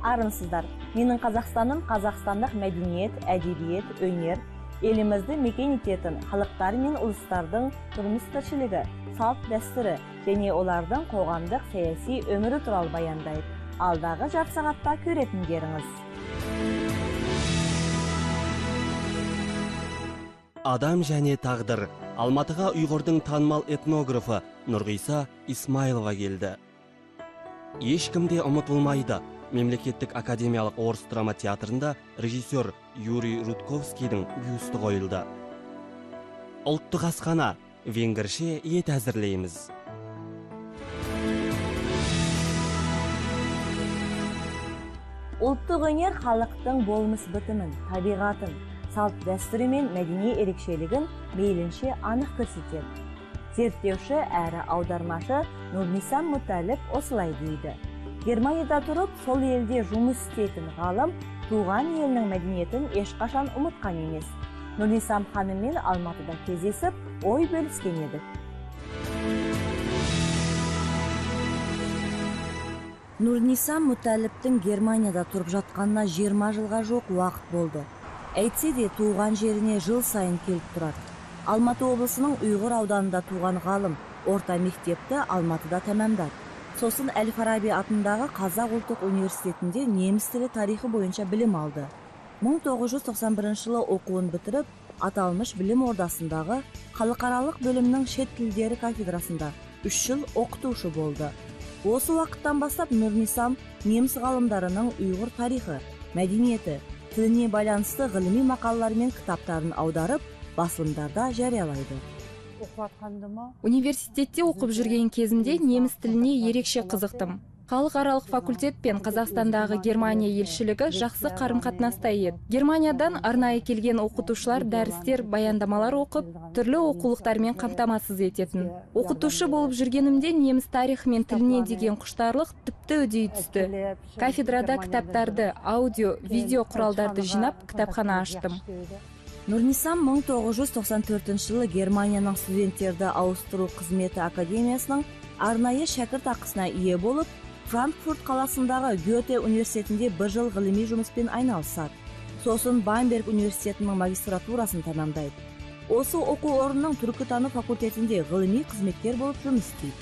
Армысыздар. Менің Қазақстаным қазақстандық мәдениет, әдебиет, өнер, елімізді мекен ететін халықтар мен ұлыстардың тұрмыс-тіршілігі, салт дәстүрі және олардың қоғамдық саяси өмірі туралы баяндайды. Алдағы жарты сағатта көретіндеріңіз. Адам және тағдыр. Алматыға ұйғырдың танымал этнографы Нұрғиса Исмайлова келді. Ешкімде ұмытылмайды. Мемлекеттік академиялық орыс драма театрында режиссер Юрий Рудковскийдің бюсті қойылды. Ұлттық асхана, венгерше ет әзірлейміз. Ұлттық өнер халықтың болмыс бітімін, табиғатын, салт дәстүрі мен мәдени ерекшелігін мейлінше анық көрсетеді. Зерттеуші әрі аудармашы Нұрнисам Мұтәліп осылай дейді. Германияда тұрып, сол елде жұмыс істейтін ғалым туған елінің мәдениетін ешқашан ұмытқан емес. Нұрнисам ханыммен Алматыда кездесіп, ой бөліскен едік. Нұрнисам Мұтәліптің Германияда тұрып жатқанына 20 жылға жоқ уақыт болды. Әйтсе де туған жеріне жыл сайын келіп тұрады. Алматы облысының Ұйғыр ауданында туған ғалым орта мектепті Алматыда тәмамдады. Сосын Әл-Фараби атындағы Қазақ ұлттық университетінде неміс тілі тарихы бойынша білім алды. 1991 жылы оқуын бітіріп, аталмыш білім ордасындағы халықаралық бөлімнің шет тілдері кафедрасында 3 жыл оқытушы болды. Осы уақыттан бастап Нұрнисам неміс ғалымдарының Ұйғыр тарихы, мәдениеті, тіліне байланысты ғылыми мақалалар мен кітаптарын аударып, басылымдарда жариялайды. Университетте оқып жүрген кезімде неміс тіліне ерекше қызықтым. Халықаралық факультет пен Қазақстандағы Германия елшілігі жақсы қарым-қатынаста еді. Германиядан арнайы келген оқытушылар дәрістер, баяндамалар оқып, түрлі оқулықтармен қамтамасыз ететін. Оқытушы болып жүргенімде неміс тарихы мен тіліне деген құштарлық тіпті үдей түсті. Кафедрада кітаптарды, аудио, видео құралдарды жинап, кітапхана аштым. Нұрнисам 1994 жылы Германияның студенттерді ауыстыру қызметі академиясының арнайы шәкірт ақысына ие болып, Франкфурт қаласындағы Гёте университетінде 1 жыл ғылыми жұмыспен айналысады. Сосын Бамберг университетінің магистратурасын тәмамдайды. Осы оқу орнының түркітану факультетінде ғылыми қызметкер болып жұмыс істейді.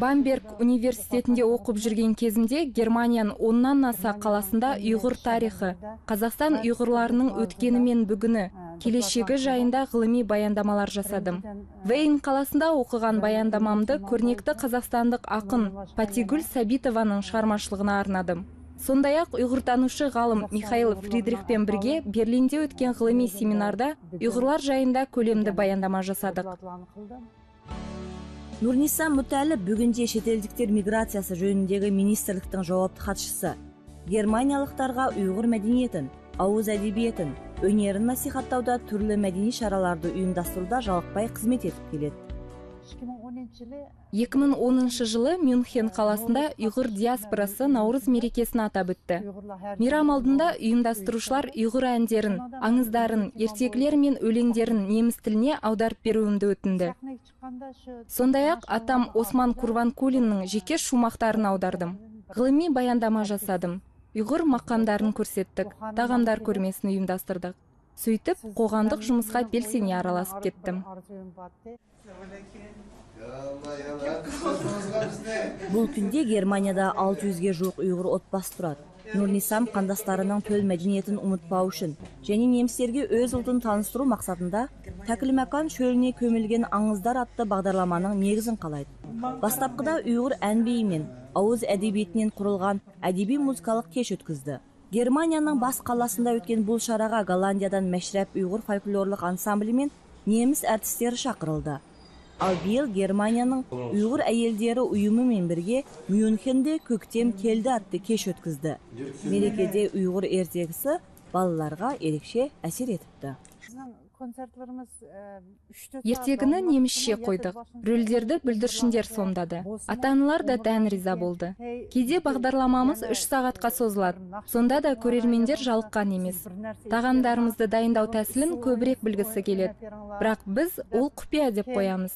Бамберг университетінде оқып жүрген кезімде Германияның 10-нан аса қаласында ұйғыр тарихы, Қазақстан ұйғырларының өткені мен бүгіні, келешегі жайында ғылыми баяндамалар жасадым. Вейн қаласында оқыған баяндамамды көрнекті қазақстандық ақын Патигүл Сәбитованың шығармашылығына арнадым. Сондай-ақ ұйғыртанушы ғалым Михаил Фридрихпен бірге Берлинде өткен ғылыми семинарда ұйғырлар жайында көлемді баяндама жасадық. Нұрнисам Мұтәліп бүгінде шетелдіктер миграциясы жөніндегі министрліктің жауапты хатшысы. Германиялықтарға ұйғыр мәдениетін, ауыз әдебиетін, өнерін насихаттауда түрлі мәдени шараларды ұйымдастыруда жалықпай қызмет етіп келеді. 2010 жылы Мюнхен қаласында ұйғыр диаспорасы Наурыз мерекесін атап өтті. Мейрам алдында ұйымдастырушылар ұйғыр әндерін, аңыздарын, ертегілер мен өлеңдерін неміс тіліне аударып беруімді өтінді. Сондай-ақ атам Осман Курванкулиннің жеке шумақтарын аудардым. Ғылыми баяндама жасадым. Ұйғыр мақамдарын көрсеттік, тағамдар көрмесін ұйымдастырдық. Сөйтіп, қоғамдық жұмысқа белсене араласып кеттім. Бұл күнде Германияда 600-ге жуық ұйғыр отбасы тұрады. Нұрнисам қандастарының төл мәдениетін ұмытпау үшін және немістерге өз ұлтын таныстыру мақсатында Тәкілмәкан шөліне көмілген аңыздар атты бағдарламаның негізін қалайды. Бастапқыда ұйғыр ән-биі мен ауыз әдебиетінен құрылған әдеби музыкалық кеш өткізді. Германияның бас қаласында өткен бұл шараға Голландиядан Мәшрәп ұйғыр фольклорлық ансамблі мен неміс әртістері шақырылды. Ал биыл Германияның ұйғыр әйелдері ұйымымен бірге Мюнхенде көктем келді атты кеш өткізді. Мерекеде ұйғыр ертегісі балаларға ерекше әсер етіпті. Ертегіні немісше қойдық. Рөлдерді бүлдіршіндер сомдады. Ата-аналар да дән риза болды. Кейде бағдарламамыз 3 сағатқа созылады. Сонда да көрермендер жалыққан емес. Тағамдарымызды дайындау тәсілін көбірек білгісі келеді. Бірақ біз ол құпия деп қоямыз.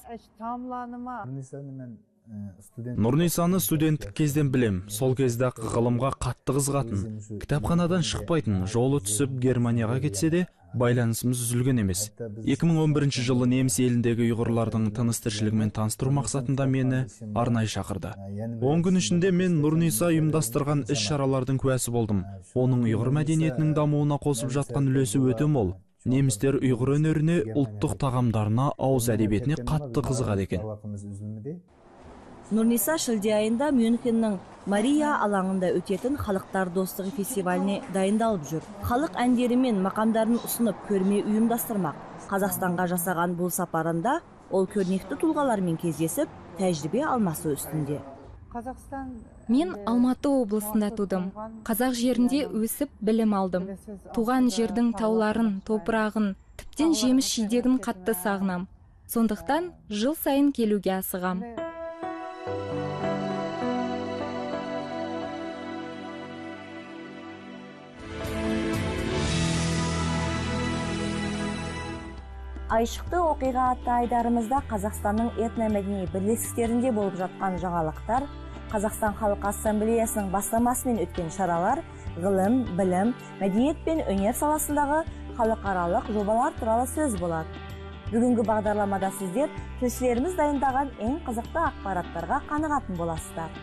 Нурнисаны студенттік кезден білем. Сол кезде ғылымға қатты қызығатын. Кітапханадан шықпайтын, жолы түсіп Германияға кетсе де, байланысымыз үзілген емес. 2011 жылы неміс еліндегі ұйғырлардың тыныс-тіршілігімен таныстыру мақсатында мені арнайы шақырды. 10 күн ішінде мен Нурниса ұйымдастырған іс-шаралардың куәсі болдым. Оның ұйғыр мәдениетінің дамуына қосып жатқан үлесі өте мол. Немістер ұйғыр өнеріне, ұлттық тағамдарына, ауыз әдебиетіне қатты қызығады екен. Нурниса шілде айында Мюнхеннің Мария алаңында өтетін халықтар достығы фестиваліне дайындалып жүр. Халық әндері мен мақамдарын ұсынып көрме ұйымдастырмақ. Қазақстанға жасаған бұл сапарында ол көрнекті тұлғалармен кездесіп, тәжірибе алмасы үстінде. Мен Алматы облысында тудым. Қазақ жерінде өсіп білім алдым. Туған жердің тауларын, топырағын, тіптен жеміс жидегін қатты сағынам. Сондықтан жыл сайын келуге асығам. Айшықты оқиға атты айдарымызда Қазақстанның этномәдени бірлестіктерінде болып жатқан жаңалықтар, Қазақстан Халық Ассамблеясының бастамасымен өткен шаралар, ғылым, білім, мәдениет пен өнер саласындағы халықаралық жобалар туралы сөз болады. Бүгінгі бағдарламада сіздер тілшілеріміз дайындаған ең қызықты ақпараттарға қанығатын боласыздар.